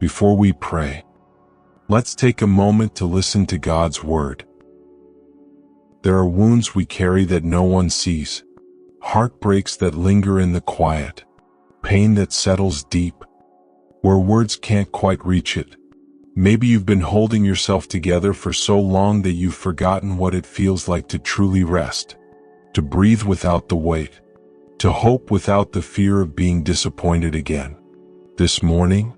Before we pray, let's take a moment to listen to God's word. There are wounds we carry that no one sees, heartbreaks that linger in the quiet, pain that settles deep, where words can't quite reach it. Maybe you've been holding yourself together for so long that you've forgotten what it feels like to truly rest, to breathe without the weight, to hope without the fear of being disappointed again. This morning,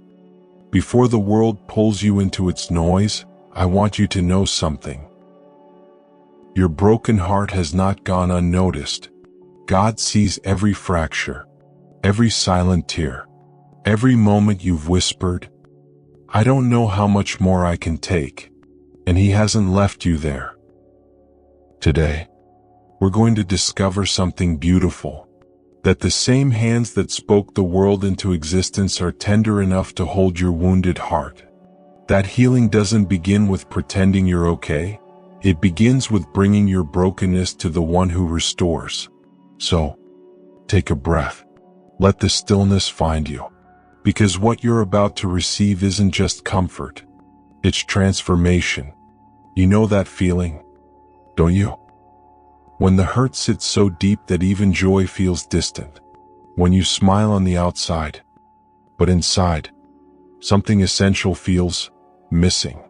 before the world pulls you into its noise, I want you to know something. Your broken heart has not gone unnoticed. God sees every fracture, every silent tear, every moment you've whispered, "I don't know how much more I can take," and He hasn't left you there. Today, we're going to discover something beautiful, that the same hands that spoke the world into existence are tender enough to hold your wounded heart. That healing doesn't begin with pretending you're okay. It begins with bringing your brokenness to the one who restores. So, take a breath. Let the stillness find you. Because what you're about to receive isn't just comfort. It's transformation. You know that feeling, don't you? When the hurt sits so deep that even joy feels distant. When you smile on the outside, but inside, something essential feels missing.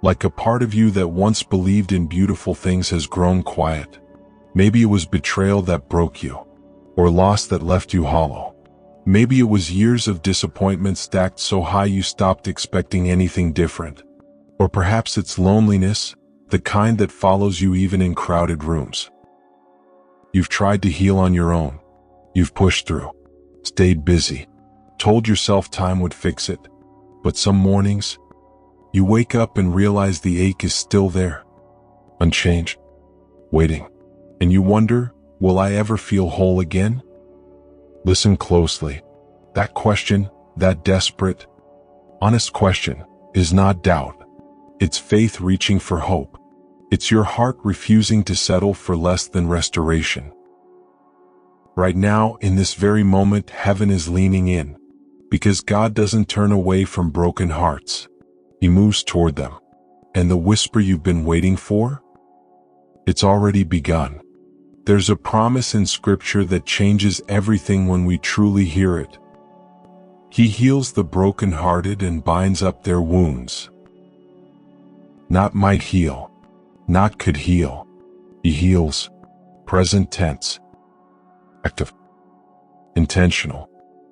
Like a part of you that once believed in beautiful things has grown quiet. Maybe it was betrayal that broke you, or loss that left you hollow. Maybe it was years of disappointment stacked so high you stopped expecting anything different. Or perhaps it's loneliness, the kind that follows you even in crowded rooms. You've tried to heal on your own. You've pushed through, stayed busy, told yourself time would fix it. But some mornings, you wake up and realize the ache is still there, unchanged, waiting. And you wonder, will I ever feel whole again? Listen closely. That question, that desperate, honest question, is not doubt. It's faith reaching for hope. It's your heart refusing to settle for less than restoration. Right now, in this very moment, heaven is leaning in. Because God doesn't turn away from broken hearts. He moves toward them. And the whisper you've been waiting for? It's already begun. There's a promise in Scripture that changes everything when we truly hear it. He heals the brokenhearted and binds up their wounds. Not might heal, not could heal. He heals. Present tense. Active. Intentional.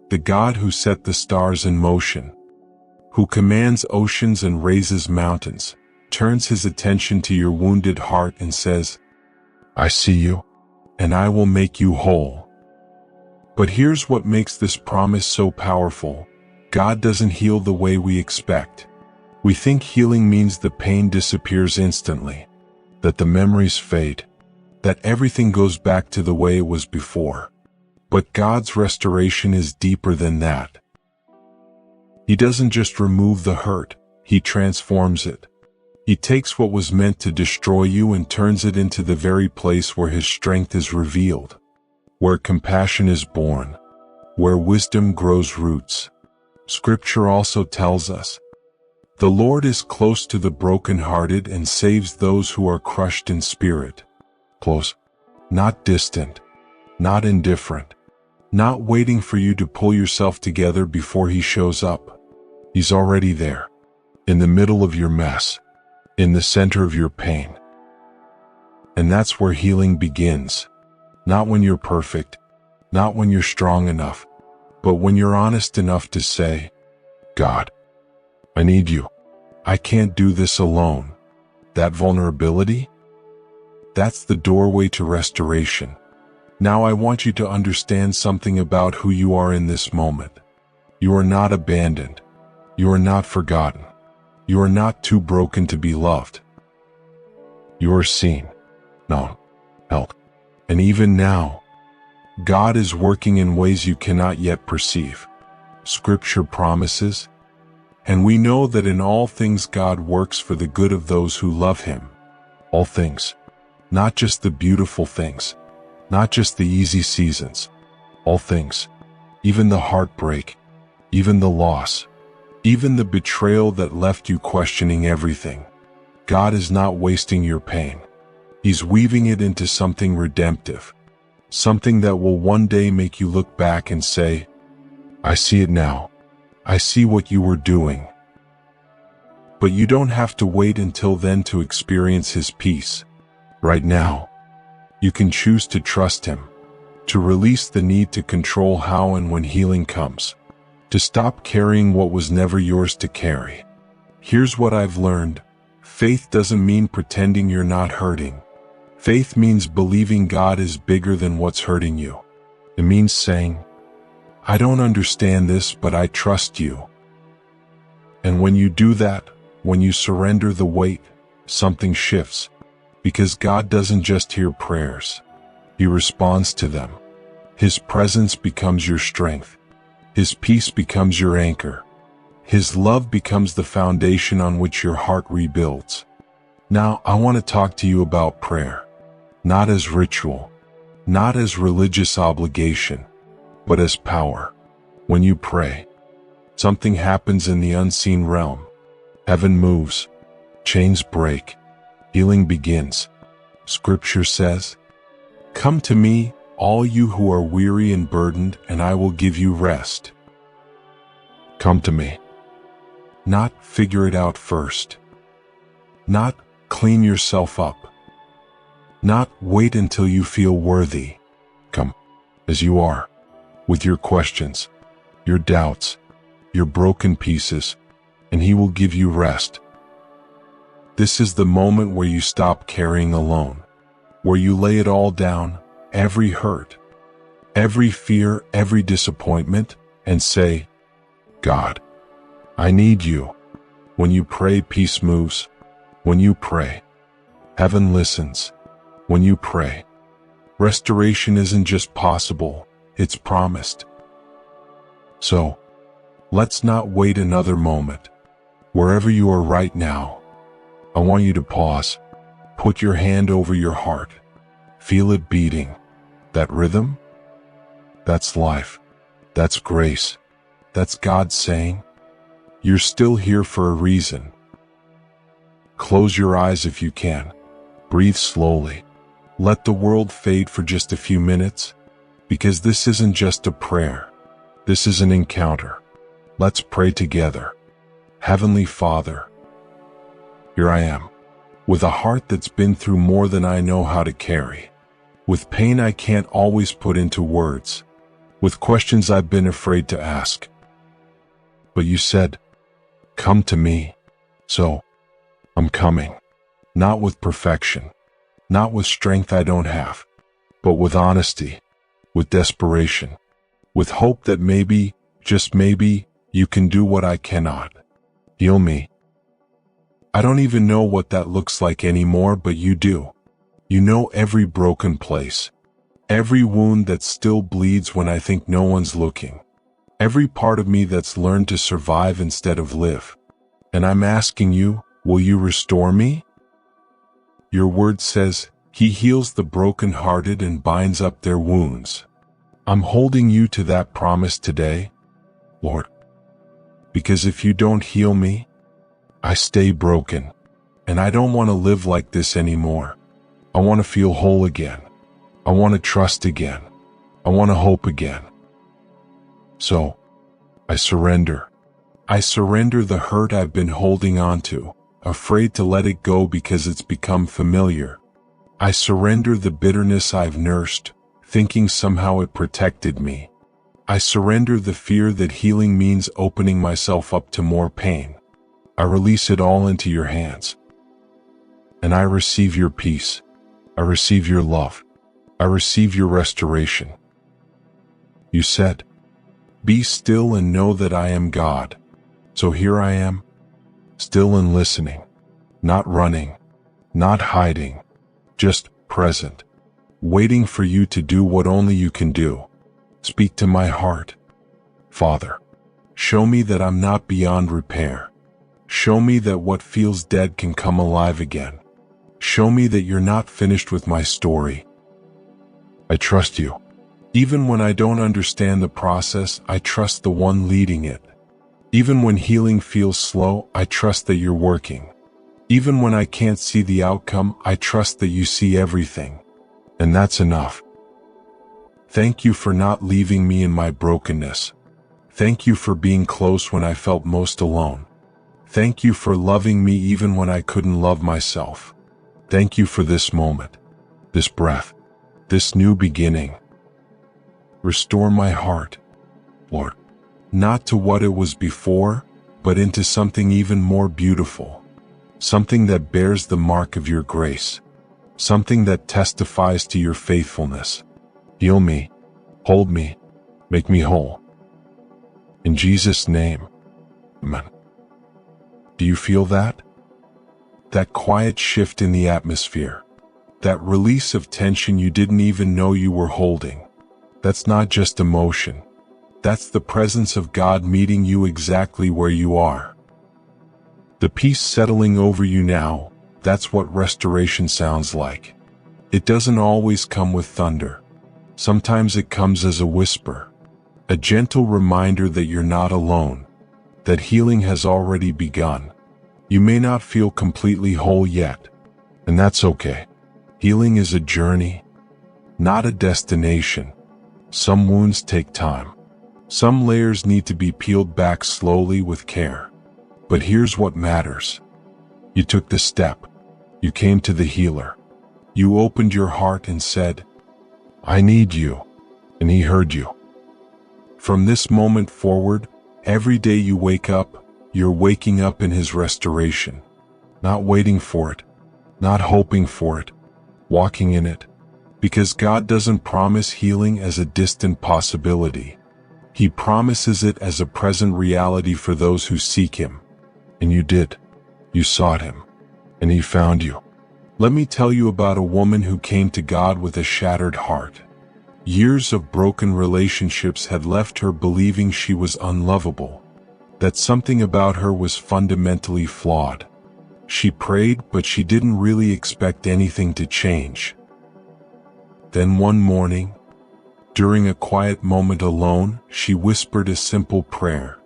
The God who set the stars in motion, who commands oceans and raises mountains, turns His attention to your wounded heart and says, "I see you, and I will make you whole." But here's what makes this promise so powerful. God doesn't heal the way we expect. We think healing means the pain disappears instantly, that the memories fade, that everything goes back to the way it was before. But God's restoration is deeper than that. He doesn't just remove the hurt, He transforms it. He takes what was meant to destroy you and turns it into the very place where His strength is revealed, where compassion is born, where wisdom grows roots. Scripture also tells us, "The Lord is close to the brokenhearted and saves those who are crushed in spirit." Close, not distant, not indifferent, not waiting for you to pull yourself together before He shows up. He's already there, in the middle of your mess, in the center of your pain. And that's where healing begins. Not when you're perfect, not when you're strong enough, but when you're honest enough to say, "God, I need you. I can't do this alone." That vulnerability, that's the doorway to restoration. Now I want you to understand something about who you are in this moment. You are not abandoned. You are not forgotten. You are not too broken to be loved. You are seen, known, held. And even now, God is working in ways you cannot yet perceive. Scripture promises, and we know that in all things God works for the good of those who love Him. All things, not just the beautiful things, not just the easy seasons. All things, even the heartbreak, even the loss, even the betrayal that left you questioning everything. God is not wasting your pain. He's weaving it into something redemptive, something that will one day make you look back and say, I see it now. I see what you were doing. But you don't have to wait until then to experience His peace. Right now, you can choose to trust Him, to release the need to control how and when healing comes, to stop carrying what was never yours to carry. Here's what I've learned. Faith doesn't mean pretending you're not hurting. Faith means believing God is bigger than what's hurting you. It means saying, I don't understand this, but I trust you. And when you do that, when you surrender the weight, something shifts. Because God doesn't just hear prayers. He responds to them. His presence becomes your strength. His peace becomes your anchor. His love becomes the foundation on which your heart rebuilds. Now, I want to talk to you about prayer. Not as ritual, not as religious obligation, but as power. When you pray, something happens in the unseen realm. Heaven moves, chains break, healing begins. Scripture says, Come to me, all you who are weary and burdened, and I will give you rest. Come to me. Not figure it out first. Not clean yourself up. Not wait until you feel worthy. Come, as you are, with your questions, your doubts, your broken pieces, and He will give you rest. This is the moment where you stop carrying alone, where you lay it all down, every hurt, every fear, every disappointment, and say, God, I need you. When you pray, peace moves. When you pray, heaven listens. When you pray, restoration isn't just possible, it's promised. So, let's not wait another moment. Wherever you are right now, I want you to pause. Put your hand over your heart. Feel it beating. That rhythm? That's life. That's grace. That's God saying, you're still here for a reason. Close your eyes if you can. Breathe slowly. Let the world fade for just a few minutes, because this isn't just a prayer. This is an encounter. Let's pray together. Heavenly Father, here I am, with a heart that's been through more than I know how to carry, with pain I can't always put into words, with questions I've been afraid to ask. But you said, come to me. So, I'm coming, not with perfection, not with strength I don't have, but with honesty, with desperation, with hope that maybe, just maybe, you can do what I cannot. Heal me. I don't even know what that looks like anymore, but you do. You know every broken place, every wound that still bleeds when I think no one's looking, every part of me that's learned to survive instead of live. And I'm asking you, will you restore me? Your word says, He heals the brokenhearted and binds up their wounds. I'm holding you to that promise today, Lord. Because if you don't heal me, I stay broken, and I don't want to live like this anymore. I want to feel whole again. I want to trust again. I want to hope again. So, I surrender. I surrender the hurt I've been holding on to, afraid to let it go because it's become familiar. I surrender the bitterness I've nursed, thinking somehow it protected me. I surrender the fear that healing means opening myself up to more pain. I release it all into your hands. And I receive your peace. I receive your love. I receive your restoration. You said, be still and know that I am God. So here I am, still and listening, not running, not hiding, just present, waiting for you to do what only you can do. Speak to my heart. Father, show me that I'm not beyond repair. Show me that what feels dead can come alive again. Show me that you're not finished with my story. I trust you. Even when I don't understand the process, I trust the one leading it. Even when healing feels slow, I trust that you're working. Even when I can't see the outcome, I trust that you see everything. And that's enough. Thank you for not leaving me in my brokenness. Thank you for being close when I felt most alone. Thank you for loving me even when I couldn't love myself. Thank you for this moment, this breath, this new beginning. Restore my heart, Lord, not to what it was before, but into something even more beautiful, something that bears the mark of your grace, something that testifies to your faithfulness. Heal me, hold me, make me whole. In Jesus' name, amen. Do you feel that? That quiet shift in the atmosphere, that release of tension you didn't even know you were holding. That's not just emotion. That's the presence of God meeting you exactly where you are. The peace settling over you now, that's what restoration sounds like. It doesn't always come with thunder. Sometimes it comes as a whisper, a gentle reminder that you're not alone, that healing has already begun. You may not feel completely whole yet, and that's okay. Healing is a journey, not a destination. Some wounds take time. Some layers need to be peeled back slowly with care. But here's what matters. You took the step. You came to the healer. You opened your heart and said, "I need you," and he heard you. From this moment forward, every day you wake up, you're waking up in his restoration, not waiting for it, not hoping for it, walking in it. Because God doesn't promise healing as a distant possibility. He promises it as a present reality for those who seek him. And you did. You sought him. And he found you. Let me tell you about a woman who came to God with a shattered heart. Years of broken relationships had left her believing she was unlovable, that something about her was fundamentally flawed. She prayed, but she didn't really expect anything to change. Then one morning, during a quiet moment alone, she whispered a simple prayer.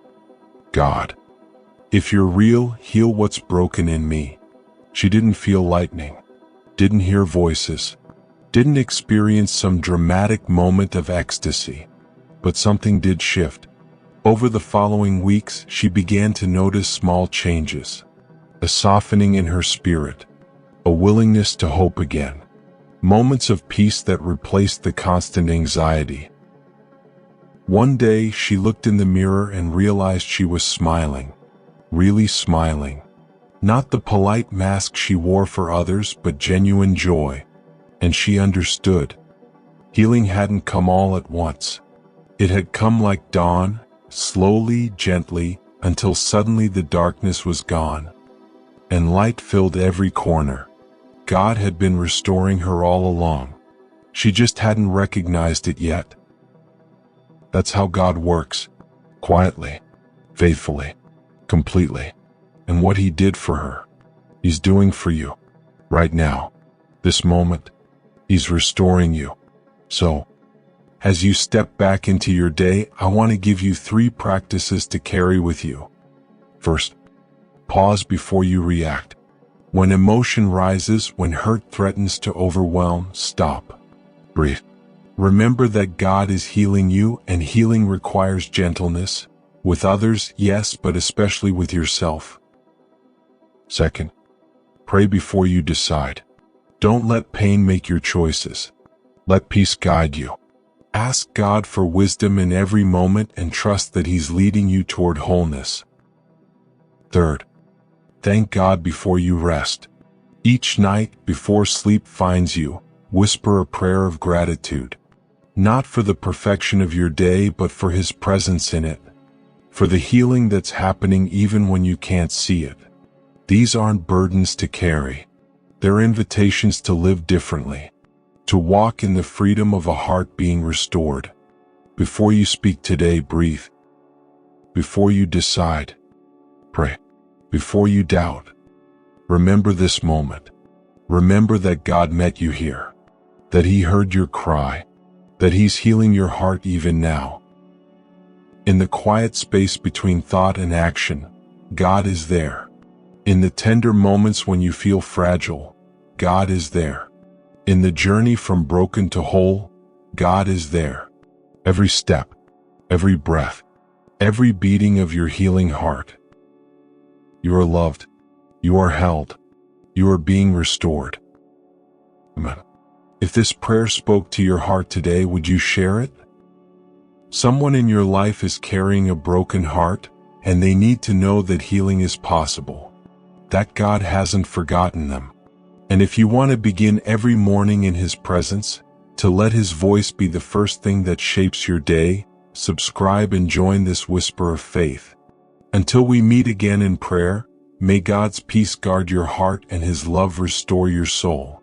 "God, if you're real, heal what's broken in me." She didn't feel lightning, didn't hear voices, didn't experience some dramatic moment of ecstasy, but something did shift. Over the following weeks, she began to notice small changes, a softening in her spirit, a willingness to hope again, moments of peace that replaced the constant anxiety. One day, she looked in the mirror and realized she was smiling, really smiling. Not the polite mask she wore for others, but genuine joy. And she understood. Healing hadn't come all at once. It had come like dawn, slowly, gently, until suddenly the darkness was gone, and light filled every corner. God had been restoring her all along. She just hadn't recognized it yet. That's how God works, quietly, faithfully, completely. And what he did for her, he's doing for you, right now, this moment. He's restoring you. So, as you step back into your day, I want to give you 3 practices to carry with you. First, pause before you react. When emotion rises, when hurt threatens to overwhelm, stop. Breathe. Remember that God is healing you, and healing requires gentleness. With others, yes, but especially with yourself. Second, pray before you decide. Don't let pain make your choices. Let peace guide you. Ask God for wisdom in every moment and trust that he's leading you toward wholeness. Third, thank God before you rest. Each night, before sleep finds you, whisper a prayer of gratitude. Not for the perfection of your day, but for his presence in it. For the healing that's happening even when you can't see it. These aren't burdens to carry. They're invitations to live differently. To walk in the freedom of a heart being restored. Before you speak today, breathe. Before you decide, pray. Before you doubt, remember this moment. Remember that God met you here. That he heard your cry. That he's healing your heart even now. In the quiet space between thought and action, God is there. In the tender moments when you feel fragile, God is there. In the journey from broken to whole, God is there. Every step, every breath, every beating of your healing heart. You are loved. You are held. You are being restored. Amen. If this prayer spoke to your heart today, would you share it? Someone in your life is carrying a broken heart, and they need to know that healing is possible, that God hasn't forgotten them. And if you want to begin every morning in His presence, to let His voice be the first thing that shapes your day, subscribe and join this whisper of faith. Until we meet again in prayer, may God's peace guard your heart and His love restore your soul.